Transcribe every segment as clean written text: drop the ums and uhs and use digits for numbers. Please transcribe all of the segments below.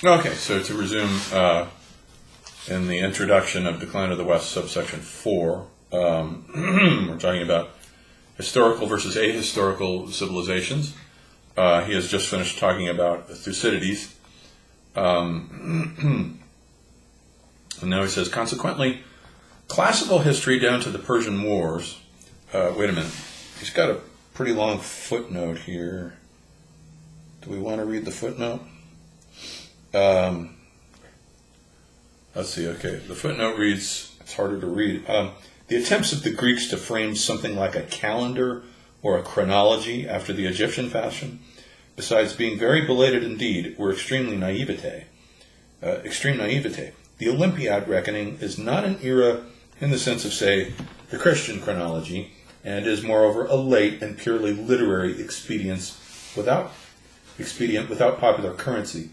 Okay, so to resume, in the introduction of Decline of the West, subsection 4, we're talking about historical versus ahistorical civilizations. He has just finished talking about Thucydides. And now he says, consequently, classical history down to the Persian Wars. Wait a minute. He's got a pretty long footnote here. Do we want to read the footnote? Let's see, okay. The footnote reads, it's harder to read. The attempts of the Greeks to frame something like a calendar or a chronology after the Egyptian fashion, besides being very belated indeed, were extreme naivete. The Olympiad reckoning is not an era in the sense of, say, the Christian chronology, and is moreover a late and purely literary expedient without popular currency.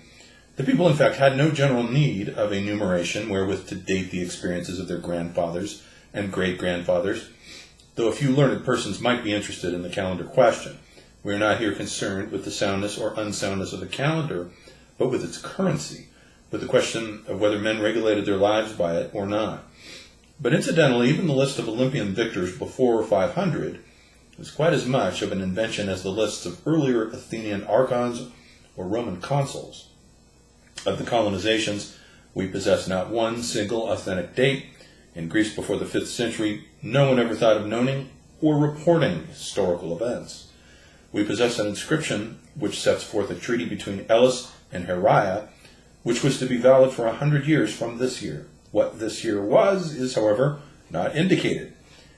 The people, in fact, had no general need of a numeration wherewith to date the experiences of their grandfathers and great-grandfathers, though a few learned persons might be interested in the calendar question. We are not here concerned with the soundness or unsoundness of the calendar, but with its currency, with the question of whether men regulated their lives by it or not. But incidentally, even the list of Olympian victors before 500 was quite as much of an invention as the lists of earlier Athenian archons or Roman consuls. Of the colonizations, we possess not one single authentic date. In Greece before the 5th century, no one ever thought of knowing or reporting historical events. We possess an inscription which sets forth a treaty between Elis and Heraia, which was to be valid for 100 years from this year. What this year was is, however, not indicated.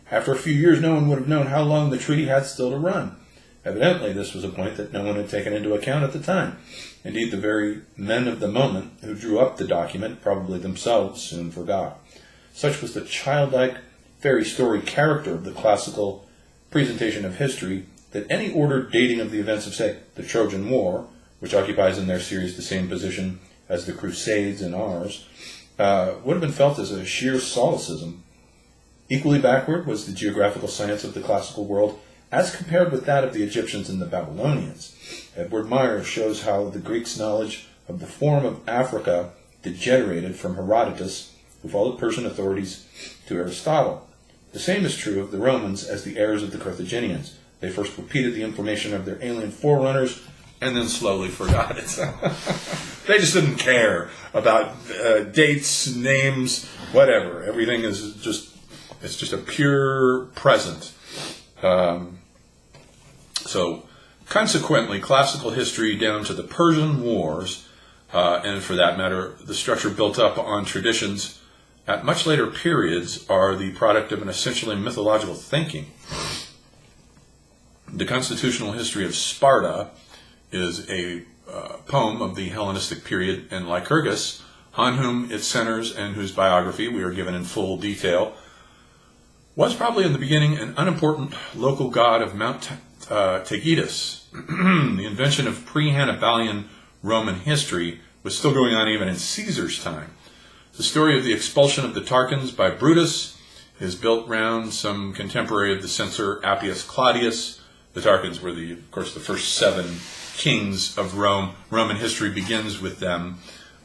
After a few years, no one would have known how long the treaty had still to run. Evidently, this was a point that no one had taken into account at the time. Indeed, the very men of the moment who drew up the document probably themselves soon forgot. Such was the childlike, fairy story character of the classical presentation of history that any ordered dating of the events of, say, the Trojan War, which occupies in their series the same position as the Crusades in ours, would have been felt as a sheer solecism. Equally backward was the geographical science of the classical world as compared with that of the Egyptians and the Babylonians. Edward Meyer shows how the Greeks' knowledge of the form of Africa degenerated from Herodotus, who followed Persian authorities, to Aristotle. The same is true of the Romans as the heirs of the Carthaginians. They first repeated the information of their alien forerunners and then slowly forgot it. They just didn't care about dates, names, whatever. Everything is just a pure present. So, consequently, classical history down to the Persian Wars, and for that matter, the structure built up on traditions at much later periods, are the product of an essentially mythological thinking. The constitutional history of Sparta is a poem of the Hellenistic period, and Lycurgus, on whom it centers and whose biography we are given in full detail, was probably in the beginning an unimportant local god of Mount Taygetus. The invention of pre-Hannibalian Roman history was still going on even in Caesar's time. The story of the expulsion of the Tarquins by Brutus is built round some contemporary of the censor Appius Claudius. The Tarquins were, of course, the first 7 kings of Rome. Roman history begins with them,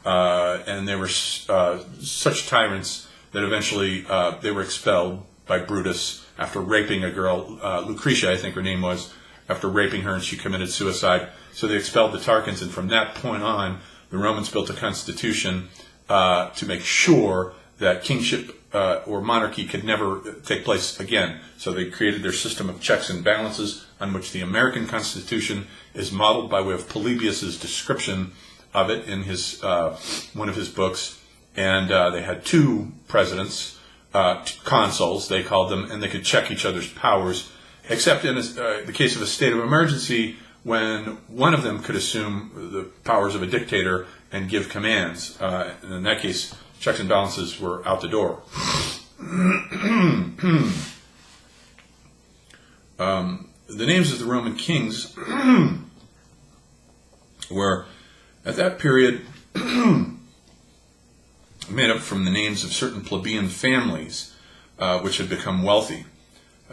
and they were such tyrants that eventually they were expelled by Brutus after raping a girl, Lucretia, I think her name was, after raping her, and she committed suicide. So they expelled the Tarquins, and from that point on, the Romans built a constitution to make sure that kingship or monarchy could never take place again. So they created their system of checks and balances, on which the American Constitution is modeled by way of Polybius's description of it in his one of his books. And they had 2 presidents, consuls, they called them, and they could check each other's powers, except in the case of a state of emergency, when one of them could assume the powers of a dictator and give commands. And in that case, checks and balances were out the door. The names of the Roman kings were, at that period, made up from the names of certain plebeian families which had become wealthy.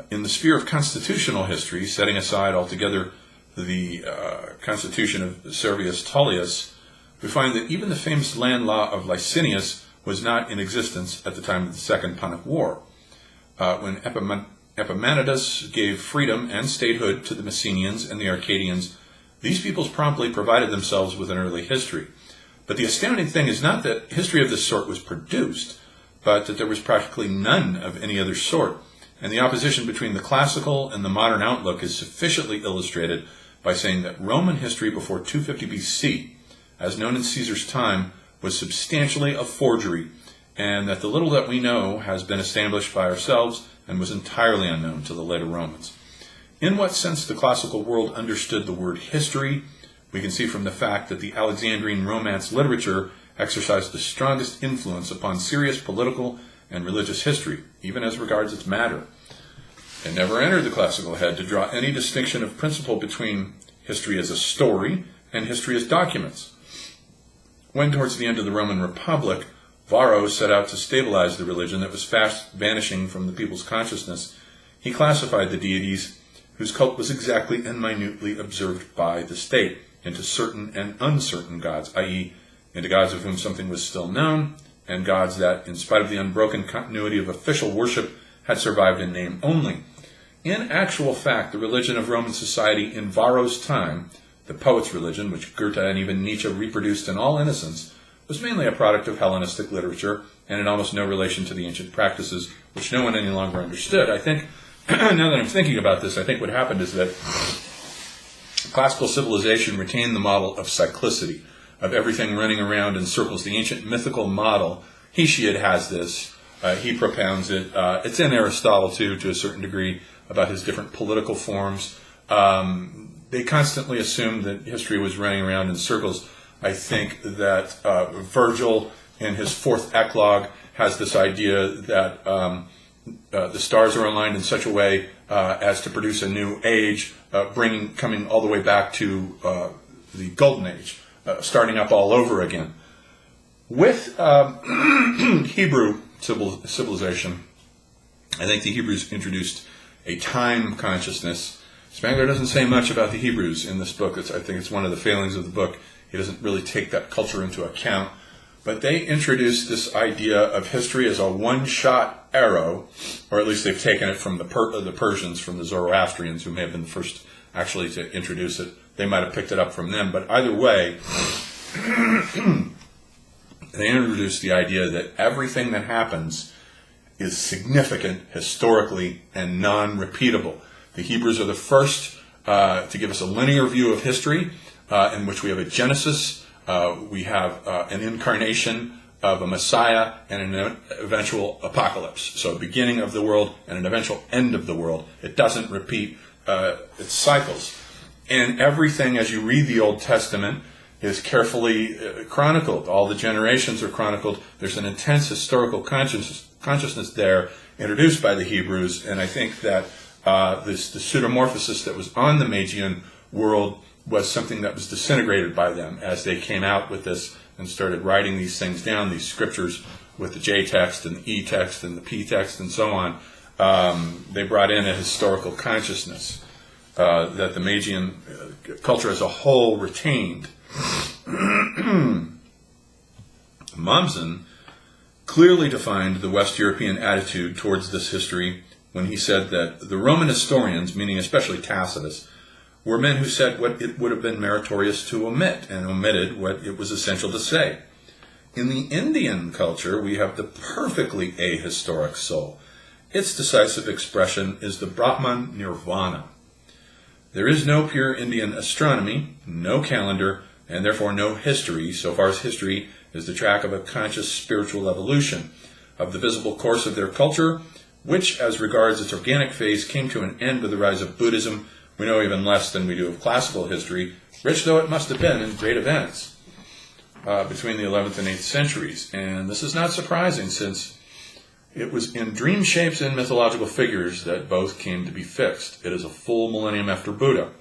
In the sphere of constitutional history, setting aside altogether the constitution of Servius Tullius, we find that even the famous land law of Licinius was not in existence at the time of the Second Punic War. When Epimenides gave freedom and statehood to the Messenians and the Arcadians, these peoples promptly provided themselves with an early history. But the astounding thing is not that history of this sort was produced, but that there was practically none of any other sort, and the opposition between the classical and the modern outlook is sufficiently illustrated by saying that Roman history before 250 BC, as known in Caesar's time, was substantially a forgery, and that the little that we know has been established by ourselves and was entirely unknown to the later Romans. In what sense the classical world understood the word history, we can see from the fact that the Alexandrine Romance literature exercised the strongest influence upon serious political and religious history, even as regards its matter. It never entered the classical head to draw any distinction of principle between history as a story and history as documents. When, towards the end of the Roman Republic, Varro set out to stabilize the religion that was fast vanishing from the people's consciousness, he classified the deities whose cult was exactly and minutely observed by the state into certain and uncertain gods, i.e., into gods of whom something was still known, and gods that, in spite of the unbroken continuity of official worship, had survived in name only. In actual fact, the religion of Roman society in Varro's time, the poet's religion, which Goethe and even Nietzsche reproduced in all innocence, was mainly a product of Hellenistic literature and in almost no relation to the ancient practices, which no one any longer understood. I think, now that I'm thinking about this, I think what happened is that classical civilization retained the model of cyclicity, of everything running around in circles. The ancient mythical model, Hesiod has this, he propounds it. It's in Aristotle, too, to a certain degree, about his different political forms. They constantly assumed that history was running around in circles. I think that Virgil, in his fourth eclogue, has this idea that the stars are aligned in such a way as to produce a new age, coming all the way back to the Golden Age, starting up all over again. With Hebrew civilization, I think the Hebrews introduced a time consciousness. Spengler doesn't say much about the Hebrews in this book. I think it's one of the failings of the book. He doesn't really take that culture into account. But they introduced this idea of history as a one-shot arrow, or at least they've taken it from the Persians, from the Zoroastrians, who may have been the first actually to introduce it. They might have picked it up from them. But either way, they introduced the idea that everything that happens is significant historically and non-repeatable. The Hebrews are the first to give us a linear view of history, in which we have a Genesis, we have an incarnation of a Messiah, and an eventual apocalypse. So a beginning of the world and an eventual end of the world. It doesn't repeat its cycles. And everything, as you read the Old Testament, is carefully chronicled. All the generations are chronicled. There's an intense historical consciousness there introduced by the Hebrews, and I think that the pseudomorphosis that was on the Magian world was something that was disintegrated by them as they came out with this and started writing these things down, these scriptures with the J text and the E text and the P text and so on. They brought in a historical consciousness that the Magian culture as a whole retained. Mommsen clearly defined the West European attitude towards this history when he said that the Roman historians, meaning especially Tacitus, were men who said what it would have been meritorious to omit and omitted what it was essential to say. In the Indian culture, we have the perfectly ahistoric soul. Its decisive expression is the Brahman Nirvana. There is no pure Indian astronomy, no calendar, and therefore no history, so far as history is the track of a conscious spiritual evolution of the visible course of their culture, which, as regards its organic phase, came to an end with the rise of Buddhism. We know even less than we do of classical history, rich though it must have been in great events between the 11th and 8th centuries. And this is not surprising, since it was in dream shapes and mythological figures that both came to be fixed. It is a full millennium after Buddha,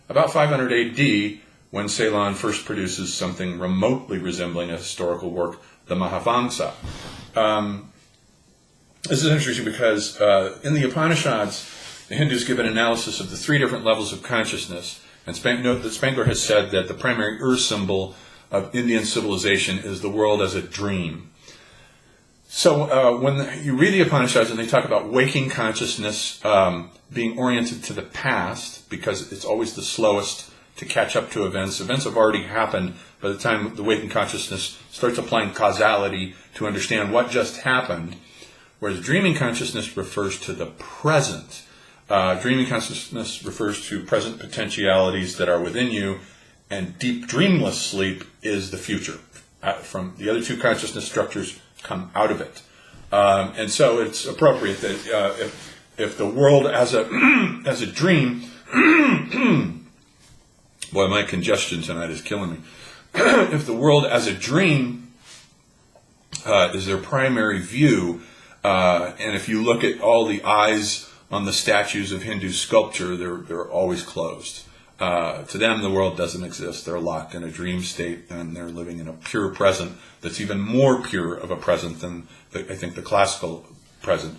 about 500 AD, when Ceylon first produces something remotely resembling a historical work, the Mahavamsa. This is interesting because in the Upanishads, the Hindus give an analysis of the three different levels of consciousness. And note that Spengler has said that the primary symbol of Indian civilization is the world as a dream. So when you read the Upanishads and they talk about waking consciousness being oriented to the past, because it's always the slowest to catch up to events. Events have already happened by the time the waking consciousness starts applying causality to understand what just happened, whereas dreaming consciousness refers to the present. Dreaming consciousness refers to present potentialities that are within you, and deep dreamless sleep is the future. From the other two consciousness structures come out of it. And so it's appropriate that if the world as a dream, boy, my congestion tonight is killing me. If the world as a dream is their primary view, and if you look at all the eyes on the statues of Hindu sculpture, they're always closed. To them, the world doesn't exist. They're locked in a dream state, and they're living in a pure present that's even more pure of a present than, I think, the classical present,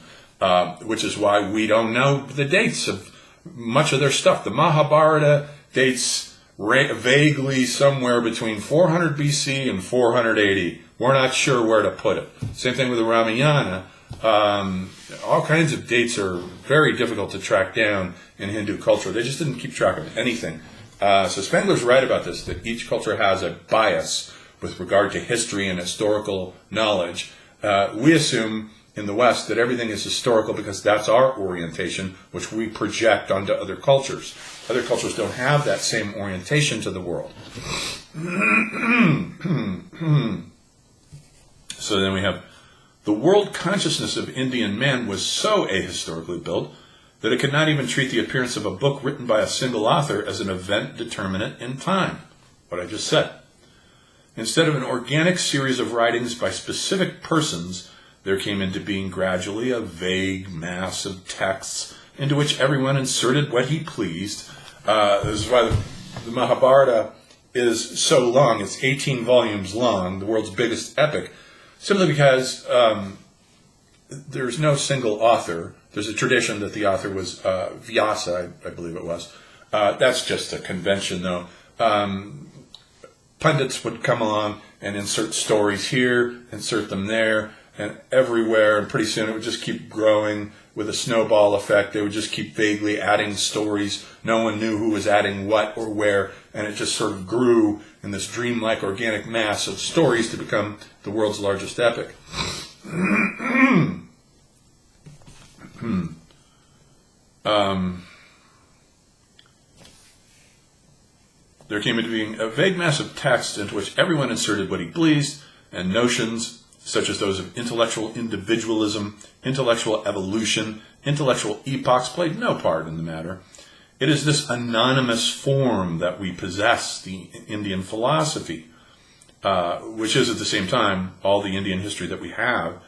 which is why we don't know the dates of much of their stuff. The Mahabharata dates vaguely somewhere between 400 BC and 480. We're not sure where to put it. Same thing with the Ramayana. All kinds of dates are very difficult to track down in Hindu culture. They just didn't keep track of anything. So Spengler's right about this, that each culture has a bias with regard to history and historical knowledge. We assume in the West that everything is historical because that's our orientation, which we project onto other cultures. Other cultures don't have that same orientation to the world. So then we have the world consciousness of Indian men was so ahistorically built that it could not even treat the appearance of a book written by a single author as an event determinate in time. What I just said. Instead of an organic series of writings by specific persons, there came into being gradually a vague mass of texts into which everyone inserted what he pleased. This is why the Mahabharata is so long. It's 18 volumes long, the world's biggest epic, simply because there's no single author. There's a tradition that the author was Vyasa, I believe it was. That's just a convention, though. Pundits would come along and insert stories here, insert them there, and everywhere, and pretty soon it would just keep growing with a snowball effect. They would just keep vaguely adding stories. No one knew who was adding what or where, and it just sort of grew in this dreamlike organic mass of stories to become the world's largest epic. There came into being a vague mass of text into which everyone inserted what he pleased, and notions such as those of intellectual individualism, intellectual evolution, intellectual epochs played no part in the matter. It is this anonymous form that we possess, the Indian philosophy, which is at the same time all the Indian history that we have,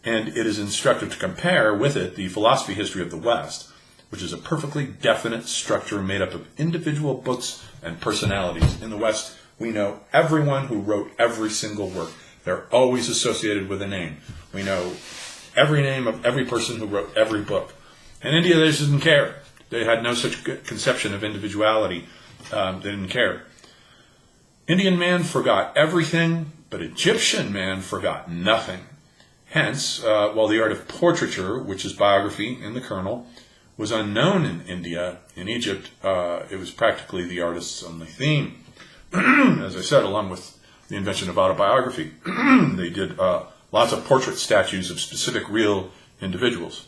and it is instructive to compare with it the philosophy history of the West, which is a perfectly definite structure made up of individual books and personalities. In the West, we know everyone who wrote every single work. They're always associated with a name. We know every name of every person who wrote every book. In India, they just didn't care. They had no such conception of individuality. They didn't care. Indian man forgot everything, but Egyptian man forgot nothing. Hence, while the art of portraiture, which is biography in the kernel, was unknown in India, in Egypt, it was practically the artist's only theme. As I said, along with the invention of autobiography, they did lots of portrait statues of specific real individuals.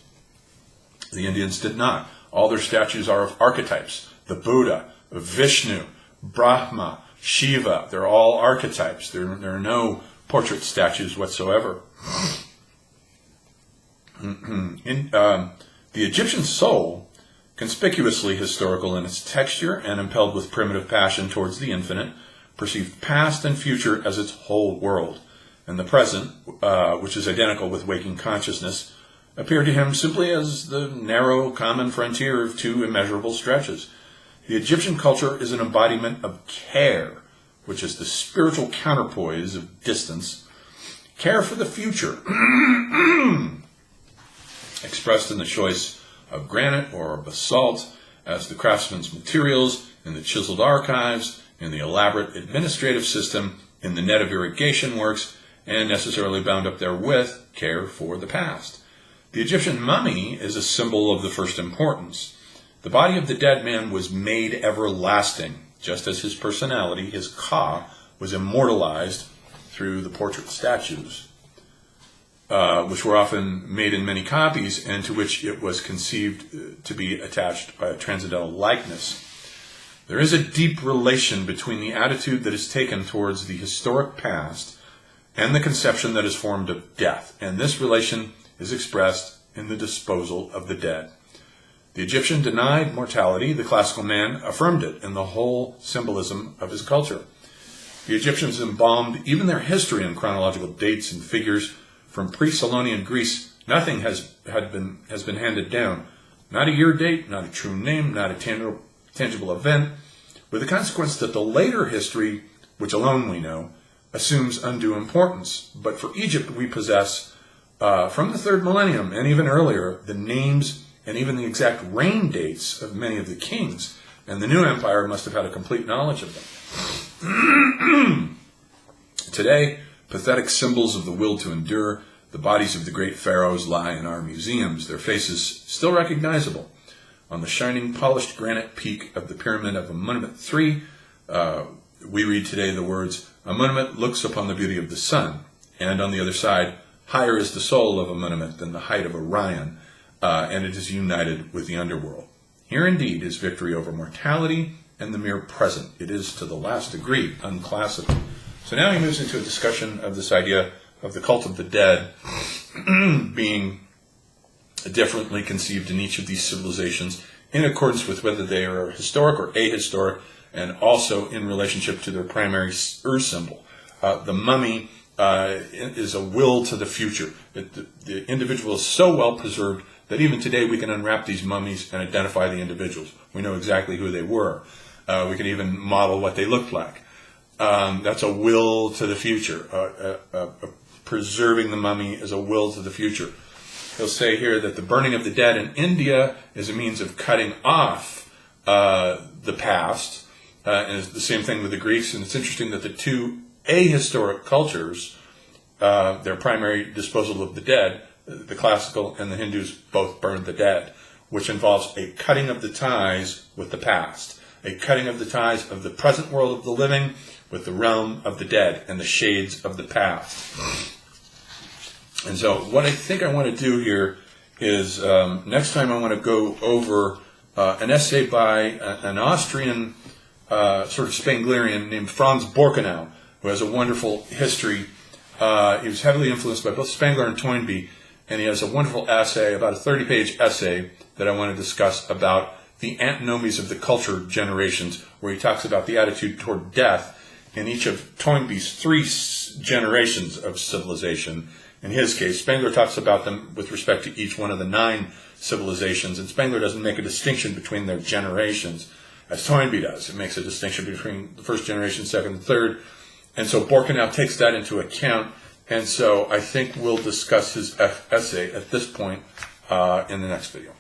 The Indians did not. All their statues are of archetypes. The Buddha, Vishnu, Brahma, Shiva, they're all archetypes. There are no portrait statues whatsoever. The Egyptian soul, conspicuously historical in its texture and impelled with primitive passion towards the infinite, perceived past and future as its whole world, and the present, which is identical with waking consciousness, appeared to him simply as the narrow common frontier of two immeasurable stretches. The Egyptian culture is an embodiment of care, which is the spiritual counterpoise of distance. Care for the future, expressed in the choice of granite or basalt as the craftsman's materials, in the chiseled archives, in the elaborate administrative system, in the net of irrigation works, and necessarily bound up therewith care for the past. The Egyptian mummy is a symbol of the first importance. The body of the dead man was made everlasting, just as his personality, his ka, was immortalized through the portrait statues, which were often made in many copies, and to which it was conceived to be attached by a transcendental likeness. There is a deep relation between the attitude that is taken towards the historic past and the conception that is formed of death, and this relation is expressed in the disposal of the dead. The Egyptian denied mortality, the classical man affirmed it in the whole symbolism of his culture. The Egyptians embalmed even their history in chronological dates and figures. From pre-Solonian Greece, nothing has been handed down. Not a year date, not a true name, not a tangible event, with the consequence that the later history, which alone we know, assumes undue importance. But for Egypt, we possess, from the 3rd millennium and even earlier, the names and even the exact reign dates of many of the kings, and the new empire must have had a complete knowledge of them. Today, pathetic symbols of the will to endure, the bodies of the great pharaohs lie in our museums, their faces still recognizable. On the shining, polished granite peak of the pyramid of Amunimut III, we read today the words, Amunimut looks upon the beauty of the sun, and on the other side, higher is the soul of Amunimut than the height of Orion, and it is united with the underworld. Here indeed is victory over mortality and the mere present. It is to the last degree unclassical. So now he moves into a discussion of this idea of the cult of the dead being differently conceived in each of these civilizations in accordance with whether they are historic or ahistoric, and also in relationship to their primary symbol. The mummy is a will to the future. The individual is so well preserved that even today we can unwrap these mummies and identify the individuals. We know exactly who they were. We can even model what they looked like. That's a will to the future. Preserving the mummy is a will to the future. He'll say here that the burning of the dead in India is a means of cutting off the past, and it's the same thing with the Greeks. And it's interesting that the two ahistoric cultures, their primary disposal of the dead, the classical and the Hindus, both burned the dead, which involves a cutting of the ties with the past, a cutting of the ties of the present world of the living with the realm of the dead and the shades of the past. And so what I think I want to do here is next time I want to go over an essay by an Austrian sort of Spenglerian named Franz Borkenau, who has a wonderful history. He was heavily influenced by both Spengler and Toynbee, and he has a wonderful essay, about a 30-page essay, that I want to discuss about the antinomies of the culture generations, where he talks about the attitude toward death in each of Toynbee's 3 generations of civilization. In his case, Spengler talks about them with respect to each one of the 9 civilizations, and Spengler doesn't make a distinction between their generations, as Toynbee does. It makes a distinction between the first generation, second, and third, and so Borkenau takes that into account, and so I think we'll discuss his essay at this point in the next video.